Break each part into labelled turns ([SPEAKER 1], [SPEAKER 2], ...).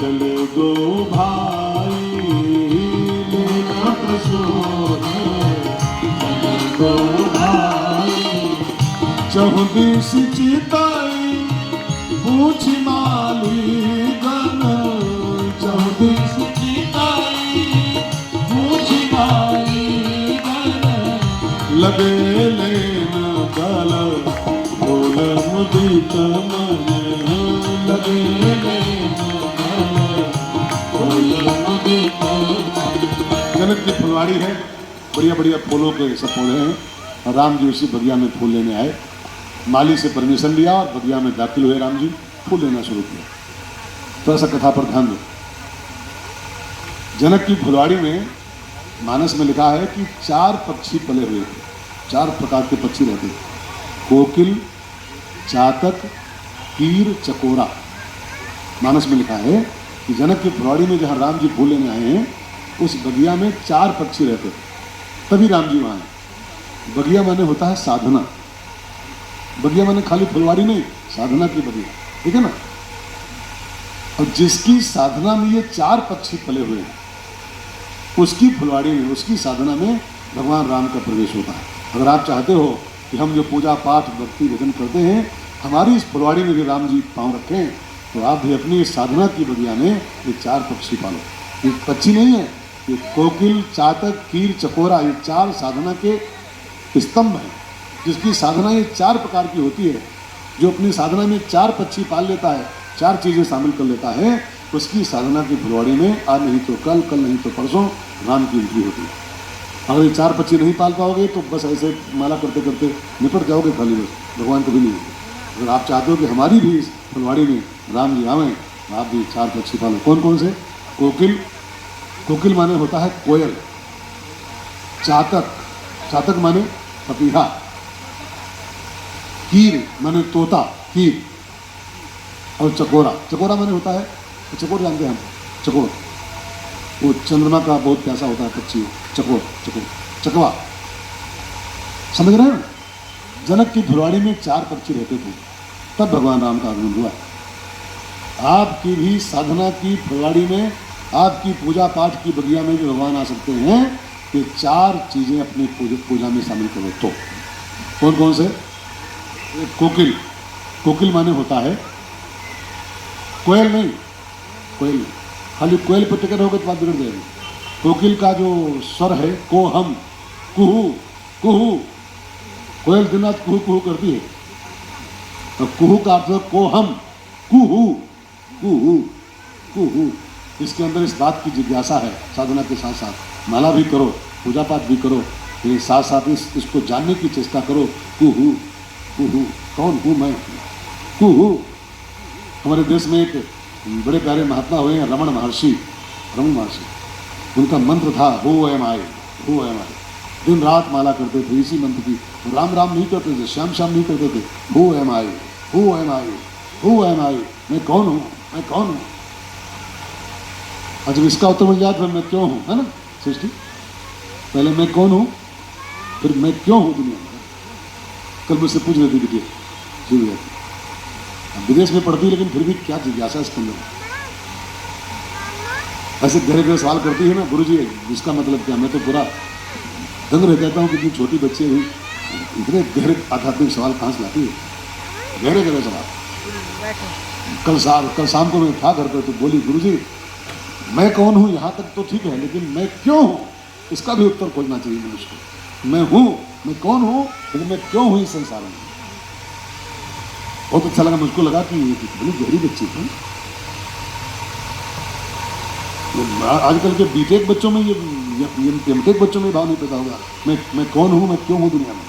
[SPEAKER 1] चले दो भाई लेना प्रशोधन, चले दो भाई चहुदिश चिताई पूछ माली गण, चहुदिश चिताई पूछ माली गण, लगे लेना दल बोल मुदित मन, लगे लेना दल बोल मुदित मन। जनक की फुलवाड़ी है, बढ़िया बढ़िया फूलों के सब पौधे हैं और राम जी उसी बगिया में फूल लेने आए। माली से परमिशन लिया और बगिया में दाखिल हुए राम जी, फूल लेना शुरू किया। थोड़ा सा कथा पर ध्यान दो। जनक की फुलवाड़ी में मानस में लिखा है कि 4 पक्षी पले हुए थे, 4 प्रकार के पक्षी रहते थे, कोकिल, चातक, कीर, चकोरा। मानस में लिखा है कि जनक की फुलवाड़ी में जहाँ राम जी फूल लेने आए हैं उस बगिया में 4 पक्षी रहते थे, तभी राम जी वहाँ आए। बगिया माने होता है साधना, बगिया माने खाली फुलवाड़ी नहीं, साधना की बगिया, ठीक है ना। और जिसकी साधना में ये 4 पक्षी पले हुए हैं उसकी फुलवाड़ी में, उसकी साधना में भगवान राम का प्रवेश होता है। अगर आप चाहते हो कि हम जो पूजा पाठ भक्ति भजन करते हैं हमारी इस फुलवाड़ी में भी राम जी पाँव रखें, तो आप भी अपनी इस साधना की बगिया में ये 4 पक्षी पालो। ये पक्षी नहीं है, ये कोकिल, चातक, कीर, चकोरा, ये 4 साधना के स्तंभ हैं। जिसकी साधना ये 4 प्रकार की होती है, जो अपनी साधना में 4 पक्षी पाल लेता है, 4 चीज़ें शामिल कर लेता है, उसकी साधना की फुलवाड़ी में आज नहीं तो कल, कल नहीं तो परसों राम की एंट्री होती है। अगर ये 4 पक्षी नहीं पाल पाओगे तो बस ऐसे माला करते करते निपट जाओगे खाली, बस भगवान कभी नहीं होते। अगर आप चाहते हो कि हमारी भी इस फुलवाड़ी में राम जी आवें तो आप भी 4 पक्षी पालो। कौन कौन से? कोकिल, कोकिल माने होता है कोयल, चातक, चातक माने पपीहा, कीर माने तोता, कीर, और चकोरा, चकोरा माने होता है, चकोर जानते हैं हम, चकोर, वो चंद्रमा का बहुत प्यासा होता है पक्षी, चकोर, चकोर, चकवा, समझ रहे हैं ना। जनक की फुलवाड़ी में 4 पक्षी रहते थे, तब भगवान राम का आगमन हुआ। आपकी भी साधना की फुलवाड़ी में, आपकी पूजा पाठ की बगिया में भी भगवान आ सकते हैं। ये 4 चीजें अपनी पूजा में शामिल करो। तो कौन कौन से? कोकिल, कोकिल माने होता है कोयल नहीं, कोयल नहीं, खाली कोयल पर टिकट होगा तो बात बिगड़ जाएगी। कोकिल का जो स्वर है को हम, कुहू कुहू, कोयल दिन रात कुहू कुहू करती है, और कुहू का अर्थ को हम, कुहू कुहू कुहू। इसके अंदर इस बात की जिज्ञासा है, साधना के साथ साथ माला भी करो, पूजा पाठ भी करो, लेकिन साथ साथ इसको जानने की चेष्टा करो। कुहू कुहू, कौन हूँ मैं, कुहू। हमारे देश में एक बड़े प्यारे महात्मा हुए हैं रमण महर्षि, रमण महर्षि, उनका मंत्र था who am I, who am I. दिन रात माला करते थे इसी मंत्र की, राम राम नहीं करते थे, श्याम श्याम नहीं करते थे, who am I, who am I, who am I, मैं कौन हूँ, मैं कौन हूँ। और जब इसका उत्तर मिल जाए तो मैं क्यों हूँ, है ना सृष्टि। पहले मैं कौन हूँ, फिर मैं क्यों हूँ दुनिया में। कल मुझसे पूछ रही थी बिटिया, शुरू जाती विदेश में पढ़ती, लेकिन फिर भी क्या जिज्ञासा इसके अंदर, ऐसे गहरे गहरे सवाल करती है ना, गुरुजी इसका मतलब क्या। मैं तो पूरा दंग रह जाता हूँ कि इतनी छोटी बच्ची हुई इतने गहरे आध्यात्मिक सवाल कहाँ से लाती है, गहरे गहरे सवाल। कल शाम को मैं था घर पर, तो बोली गुरुजी मैं कौन हूँ यहाँ तक तो ठीक है, लेकिन मैं क्यों हूँ इसका भी उत्तर खोजना चाहिए मनुष्य को। मैं हूँ, मैं कौन हूँ, लेकिन मैं क्यों हूँ इस संसार में। बहुत अच्छा लगा, मुझको लगा कि कितनी गहरी बच्ची थी। आजकल के बीटेक बच्चों में ये एमटेक बच्चों में भाव नहीं पैदा होगा, मैं कौन हूँ, मैं क्यों हूँ दुनिया में।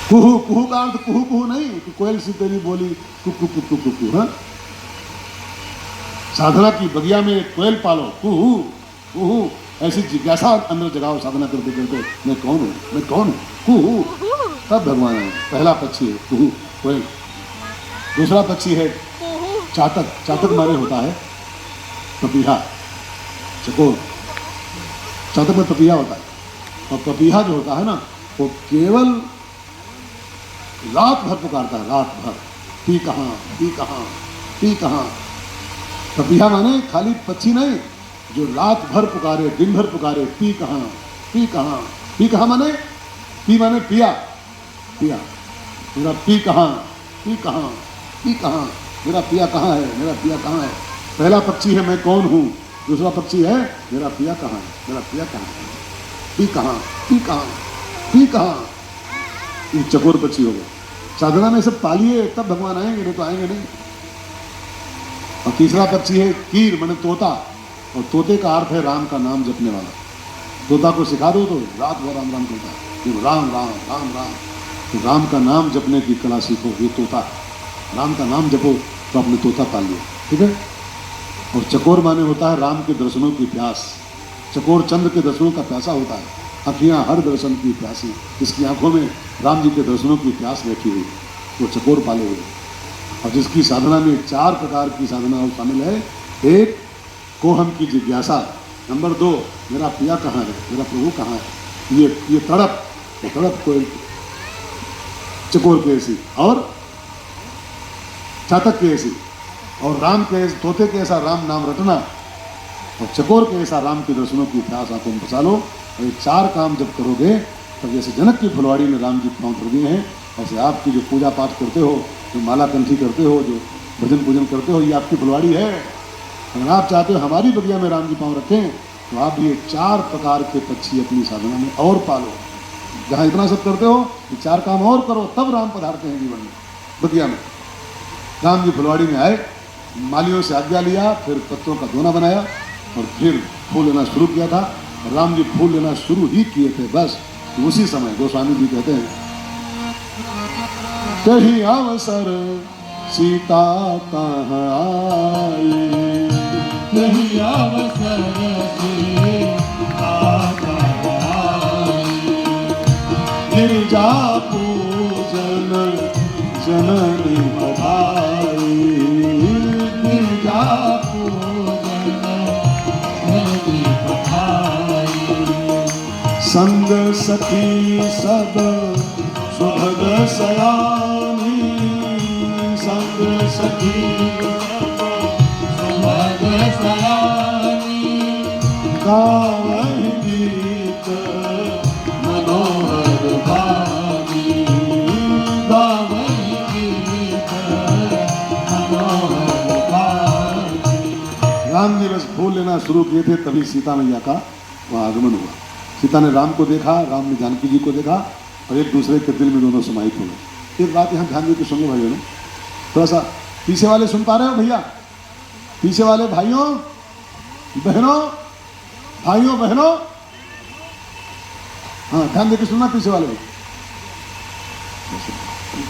[SPEAKER 1] कुहू, कुहू का अर्थ कुहू कुहू नहीं कि कोयल सी तेरी बोली कुकू कुकू कुकू। हाँ, साधना की बगिया में कोयल पालो, कुहू कुहू, ऐसी जिज्ञासा अंदर जगाओ साधना करते करते, मैं कौन हूँ, मैं कौन हूँ, कुहू। तब भगवान है। पहला पक्षी है कुहू, कोयल। दूसरा पक्षी है चातक, चातक माने होता है पपीहा, चकोर। चातक में पपीहा होता है, और पपीहा जो होता है ना, वो केवल रात भर पुकारता है, रात भर। पी कहाँ, पी कहाँ, पी कहाँ। पपिया माने खाली पक्षी नहीं, जो रात भर पुकारे, दिन भर पुकारे, पी कहाँ, पी कहाँ। पी कहाँ माने, पी माने पिया, पिया। मेरा पी कहाँ, पी कहाँ, पी कहाँ, मेरा पिया कहाँ है, मेरा पिया कहाँ है। पहला पक्षी है मैं कौन हूँ, दूसरा पक्षी है मेरा पिया कहाँ है, मेरा पिया कहाँ है। पी कहाँ, पी कहाँ, पी कहाँ। ये चकोर पक्षी हो गए। साधना में सब पालिए तब भगवान आएंगे, नहीं तो आएंगे नहीं। और तीसरा पक्षी है कीर माने तोता, और तोते का अर्थ है राम का नाम जपने वाला। तोता को सिखा दो तो रात भर राम राम करता है, राम राम राम राम। तो राम का नाम जपने की कला सीखो, ये तोता। राम का नाम जपो तो अपने तोता पाल लिया, ठीक है। और चकोर माने होता है राम के दर्शनों की प्यास। चकोर चंद्र के दर्शनों का प्यासा होता है। अखियाँ हर दर्शन की प्यासी, इसकी आंखों में राम जी के दर्शनों की प्यास बैठी हुई, वो चकोर पाले हुए। और जिसकी साधना में 4 प्रकार की साधना शामिल है। 1 कोहम की जिज्ञासा, नंबर 2 मेरा पिया कहाँ है, मेरा प्रभु कहाँ है। ये तड़प कोई चकोर के ऐसी, और चातक के ऐसी, और राम के तोते के ऐसा राम नाम रटना, और चकोर के ऐसा राम के दर्शनों की प्यास आंखों में बसा लो। और ये 4 काम जब करोगे तब जैसे जनक की फुलवाड़ी में राम जी पाँव धर दिए हैं, ऐसे आपकी जो पूजा पाठ करते हो, जो माला कंठी करते हो, जो भजन पूजन करते हो, ये आपकी फुलवाड़ी है। अगर आप चाहते हो हमारी बगिया में राम जी पाँव रखें तो आप ये 4 प्रकार के पक्षी अपनी साधना में और पालो। जहाँ इतना सब करते हो ये 4 काम और करो, तब राम पधारते हैं जीवन में, बगिया में। राम जी फुलवाड़ी में आए, मालियों से आज्ञा लिया, फिर पत्तों का दोना बनाया और फिर फूल लेना शुरू किया था। राम जी फूल लेना शुरू ही किए थे, बस उसी समय गोस्वामी जी कहते हैं, कहीं अवसर सीता कहाँ आई,
[SPEAKER 2] कहीं अवसर सीता कहाँ आई,
[SPEAKER 1] गिरिजा पूजन जननी बधाई,
[SPEAKER 2] गिरिजा पूजन जननी बधाई।
[SPEAKER 1] संग सखी सब सुभग सयानी, संग सखी
[SPEAKER 2] सुभग सयानी,
[SPEAKER 1] गावहि गीत
[SPEAKER 2] मनोहर भावी, गावहि गीत मनोहर भावी।
[SPEAKER 1] राम जी बस फूल लेना शुरू किए थे, तभी सीता मैया का वहाँ आगमन हुआ। सीता ने राम को देखा, राम ने जानकी जी को देखा, और एक दूसरे के दिल में दोनों समाहित हो गए। एक बात यहाँ ध्यान देकर सुन लो भाइयों, थोड़ा सा पीछे वाले सुन पा रहे हो भैया? पीछे वाले भाइयों बहनों, भाइयों बहनों, हाँ ध्यान देकर सुनना पीछे वाले।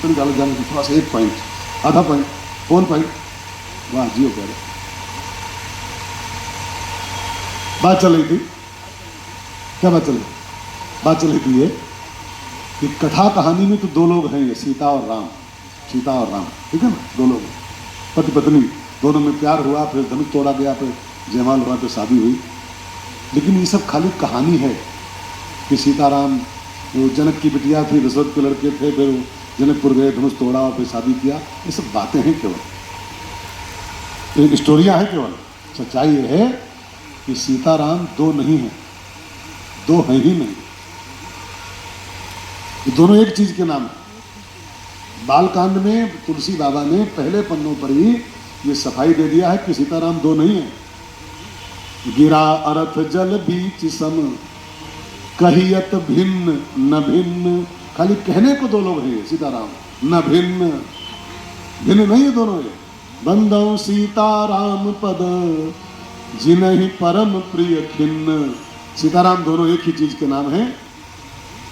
[SPEAKER 1] थोड़ा सा 1 पॉइंट, आधा पॉइंट, 1 पॉइंट, वाह जियो कह रहे। बात चल रही थी, क्या बात चल रही? बात चल रही थी ये कि कथा कहानी में तो 2 लोग हैं, ये सीता और राम, सीता और राम, ठीक है ना, 2 लोग पति पत्नी, दोनों में प्यार हुआ, फिर धनुष तोड़ा गया, फिर जयमाल हुआ, फिर शादी हुई। लेकिन ये सब खाली कहानी है कि सीताराम, वो जनक की बिटिया थी, दशरथ के लड़के थे, फिर वो जनकपुर गए, धनुष तोड़ा और फिर शादी किया। ये सब बातें हैं केवल, एक स्टोरियाँ हैं केवल। सच्चाई ये है कि सीताराम 2 नहीं हैं, 2 हैं ही नहीं, ये दोनों एक चीज के नाम है। बालकांड में तुलसी बाबा ने पहले पन्नों पर ही ये सफाई दे दिया है कि सीताराम 2 नहीं है। गिरा अर्थ जल बीच सम, कहियत भिन्न न भिन्न, खाली कहने को 2 लोग हैं सीताराम, न भिन्न, भिन्न नहीं है दोनों ये। बंदौ सीताराम पद जिन्हि परम प्रिय खिन्न, सीताराम दोनों एक ही चीज के नाम है।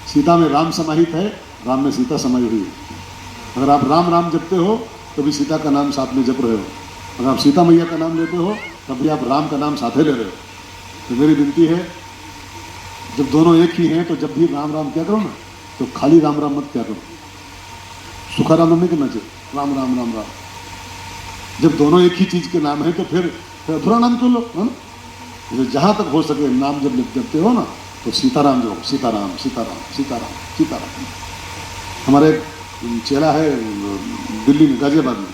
[SPEAKER 1] सीता में राम समाहित है, राम में सीता समाई हुई है। अगर आप राम राम जपते हो तो भी सीता का नाम साथ में जप रहे हो, अगर आप सीता मैया का नाम लेते हो तब भी आप राम का नाम साथे ले रहे हो। तो मेरी विनती है, जब दोनों एक ही हैं तो जब भी राम राम क्या करो ना, तो खाली राम राम मत क्या करो, सुखा राम नहीं करना चाहिए, राम राम राम राम। जब दोनों एक ही चीज के नाम है तो फिर अधूरा नाम क्यों लो, है ना। जहाँ तक हो सके नाम जब जपते हो ना तो सीताराम जो, सीताराम सीताराम सीताराम सीताराम। हमारे चेला है दिल्ली में, गाजियाबाद में।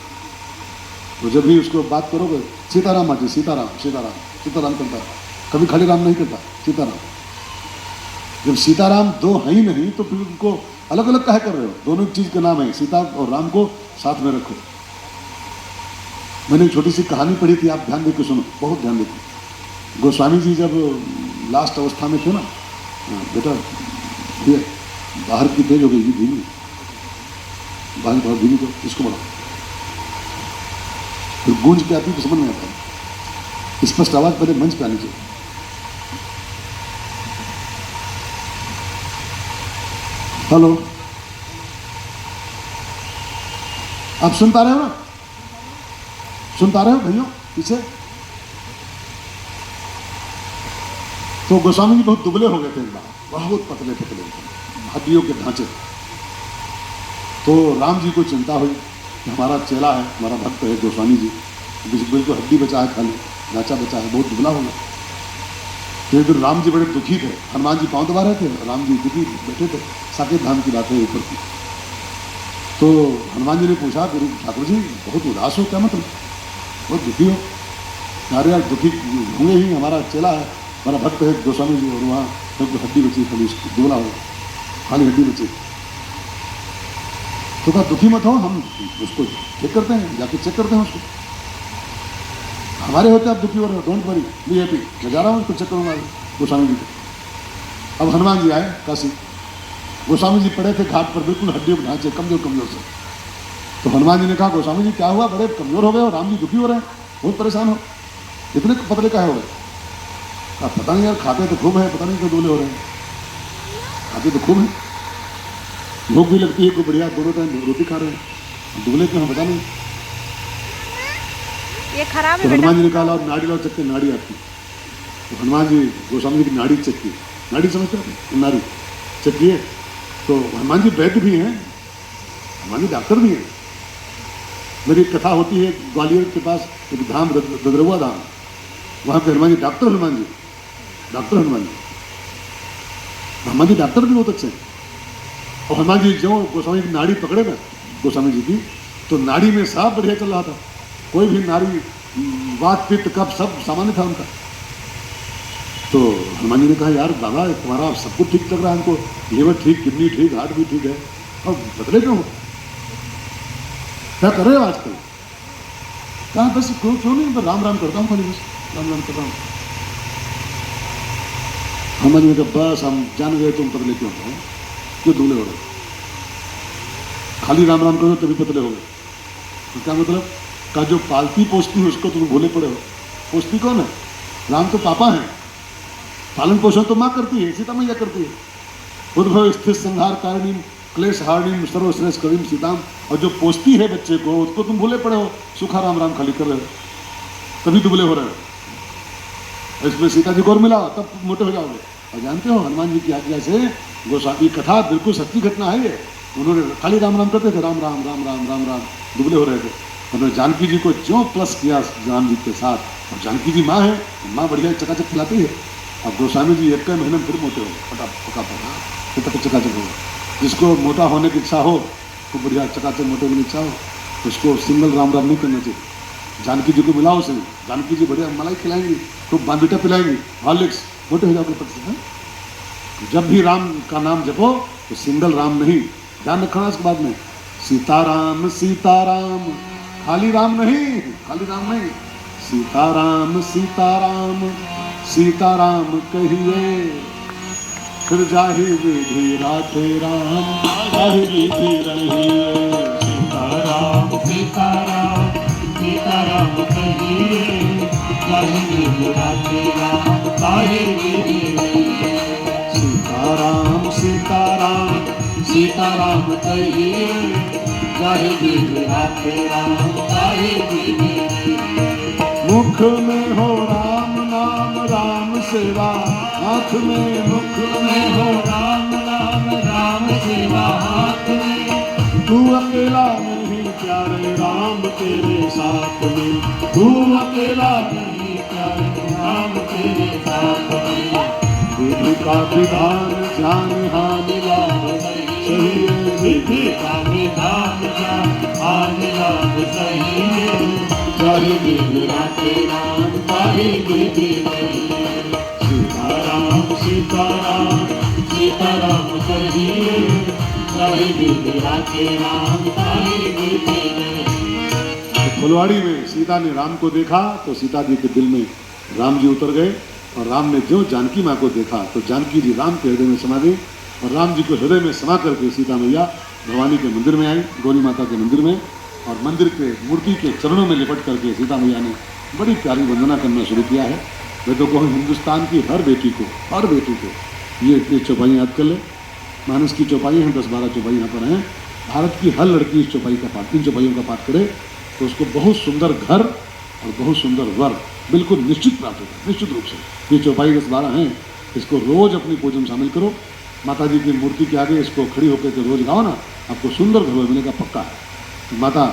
[SPEAKER 1] तो जब भी उसको बात करोगे, सीताराम आजी, सीताराम सीताराम सीताराम करता है, कभी खाली राम नहीं करता, सीताराम। जब सीताराम दो है ही नहीं तो फिर उनको अलग अलग काहे कर रहे हो? दोनों चीज के नाम है, सीता और राम को साथ में रखो। मैंने एक छोटी सी कहानी पढ़ी थी, आप ध्यान देकर सुनो, बहुत ध्यान देकर। गोस्वामी जी जब लास्ट अवस्था में थे ना, बेटा ये बाहर की तेज हो गई, धीमी बाहर बहुत धीमी, को इसको बढ़ाओ, फिर गूंज के आती तो समझ में आता है। स्पष्ट आवाज पहले मंच पे आनी चाहिए। हेलो, आप सुन पा रहे हो ना? सुन पा रहे हो भैया पीछे? तो गोस्वामी जी बहुत दुबले हो गए थे एक बार, बहुत पतले पतले हड्डियों के ढांचे। तो राम जी को चिंता हुई कि हमारा चेला है, हमारा भक्त है गोस्वामी जी, बिल्कुल हड्डी बचा है, खाली ढांचा बचा है, बहुत दुबला होगा। तो एक दिन राम जी बड़े दुखी थे, हनुमान जी पांव दबा रहे थे, राम जी दुखी बैठे थे, साकेत धाम की बात है ऊपर की। तो हनुमान जी ने पूछा, गुरु ठाकुर जी बहुत उदास हो, क्या मतलब बहुत दुखी हो? अरे यार दुखी होंगे ही, हमारा चेला है, हमारा भक्त है गोस्वामी जी, और वहाँ सब हड्डी बची, खाली दुबला हो, खाली हड्डी बची। तो कहा दुखी मत हो, हम उसको चेक करते हैं, जाके चेक करते हैं उसको। हमारे होते आप दुखी हो रहे हो, डोंट वरी, बी हैप्पी, मैं जा रहा हूँ उसको चेक करूँगा गोस्वामी जी को। अब हनुमान जी आए काशी, गोस्वामी जी पड़े थे घाट पर, बिल्कुल हड्डियों के ढांचे, कमजोर कमजोर से। तो हनुमान जी ने कहा गोस्वामी जी क्या हुआ, बड़े कमजोर हो गए हो, राम जी दुखी हो रहे हैं, बहुत परेशान हो, इतने पतले काहे हो गए? कहा पता नहीं यार, खाते तो खूब है, पता नहीं क्यों दुबले हो रहे हैं, खाते तो खूब है, भूख भी लगती है कोई बढ़िया, दोनों टाइम रोटी खा रहे हैं, दुबले क्यों पता नहीं।
[SPEAKER 3] ये खराब
[SPEAKER 1] तो
[SPEAKER 3] है
[SPEAKER 1] हनुमान जी ने कहा लाओ नाड़ी लाओ, चक्के नाड़ी आपकी। तो हनुमान जी गोस्वामी जी की नाड़ी चेक की, नाड़ी समझते हैं, नाड़ी चेक किए। तो हनुमान जी वैद्य भी हैं, हनुमान जी डॉक्टर भी हैं। मेरी एक कथा होती है, ग्वालियर के पास एक धाम, ददरुआ धाम, वहाँ पे Hanuman ji doctor, Hanuman ji doctor, Hanuman ji doctor भी बहुत अच्छे हैं। और हनुमान जी जो गोस्वामी की नाड़ी पकड़े ना गोस्वामी जी की, तो नाड़ी में साफ बढ़िया चल रहा था, कोई भी नाड़ी वात पित्त कफ सब सामान्य था उनका। तो हनुमान जी ने कहा यार बाबा तुम्हारा सब कुछ ठीक चल रहा है, हमको लीवर ठीक, किडनी ठीक, हार्ट भी ठीक है, और बदले क्यों, क्या कर रहे हो आजकल? कहा बस क्यों नहीं, बस राम राम करता हूँ, खाली बस राम राम कर रहा हूँ। हनुमान जी ने कहा बस हम जान गए तुम पतले क्यों हो, क्यों दुबले हो रहे, खाली राम राम करो तभी पतले हो गए। तो क्या मतलब? का जो पालती पोसती है उसको तुम भूले पड़े हो। पोसती कौन है? राम तो पापा हैं, पालन पोषण तो माँ करती है, सीता मैया करती है। उद्भव स्थित संहार कारिणी क्लेश हारिणी सर्वश्रेष्ठ करीम सीताम, और जो पोसती है बच्चे को उसको तुम भूले पड़े हो, सुखा राम राम खाली कर रहे हो, तभी दुबले हो रहे हो। इसमें सीता जी को और मिलाओ तब मोटे हो जाओगे। और जानते हो हनुमान जी की आज्ञा से गोस्वामी कथा बिल्कुल सच्ची घटना है ये, उन्होंने खाली राम राम करते थे, राम राम राम राम राम राम, दुबले हो रहे थे। उन्होंने जानकी जी को जो प्लस किया राम जी के साथ, और जानकी जी माँ है, माँ बढ़िया चकाचक खिलाती है। अब गोस्वामी जी एक महीने में फिर मोटे हो फटाफट चकाचक हो। जिसको मोटा होने की इच्छा हो, तो बढ़िया चकाचक मोटे होने की इच्छा हो, उसको सिंगल राम राम नहीं करना चाहिए, जानकी जी को मिलाओ उसे, जानकी जी बढ़िया मलाई खिलाएंगी, खूब बांबीटा पिलाएंगी, हॉर्लिक्स, मोटे हो जाओगे पट से। जब भी राम का नाम जपो तो सिंगल राम नहीं, ध्यान रखना इसके बाद में, सीताराम सीताराम, खाली राम नहीं, खाली राम नहीं, सीताराम सीताराम सीताराम कहिए, फिर जाहि विधि राधे राम, जाहि विधि रहिए।
[SPEAKER 2] सीताराम सीताराम सीताराम कहिए, जाहि विधि राधे राम, जाहि विधि रहिए।
[SPEAKER 1] सीताराम सीताराम
[SPEAKER 2] सीताराम कहिए, जाहि विधि राधे राम, जाहि विधि रहिए।
[SPEAKER 1] मुख में हो राम नाम, राम सेवा हाथ में, मुख
[SPEAKER 2] में हो राम नाम, राम सेवा हाथ में।
[SPEAKER 1] तू अकेला नहीं प्यारे, राम तेरे साथ में,
[SPEAKER 2] तू अकेला नहीं प्यारे, राम तेरे साथ में।
[SPEAKER 1] विधि का विधान जान हानि लाभ सही है,
[SPEAKER 2] विधि का विधान जान आज लाभ सही तारी विधि राखे राम तारी विधि सीताराम सीताराम सीताराम कहिए तारी विधि राखे राम तारी विधि
[SPEAKER 1] तो फुलवाड़ी में सीता ने राम को देखा तो सीता जी के दिल में राम जी उतर गए, और राम ने जो जानकी माँ को देखा तो जानकी जी राम के हृदय में समा गई, और राम जी को हृदय में समा करके सीता मैया भवानी के मंदिर में आई, गौरी माता के मंदिर में, और मंदिर के मूर्ति के चरणों में लिपट करके सीता मैया ने बड़ी प्यारी वंदना करना शुरू किया है। मैं तो कहूँ हिंदुस्तान की हर बेटी को ये चौपाई याद कर ले। मानस की चौपाई हैं, 10-12 चौपाई यहाँ पर हैं। भारत की हर लड़की इस चौपाई का पाठ, 3 चौपाइयों का पाठ करे तो उसको बहुत सुंदर घर और बहुत सुंदर वर बिल्कुल निश्चित प्राप्त होता है, निश्चित रूप से। ये चौपाई 10-12 हैं, इसको रोज अपनी पूजन में शामिल करो। माता जी की मूर्ति के आगे इसको खड़ी होकर के रोज गाओ ना, आपको सुंदर घर मिलेगा पक्का है। माता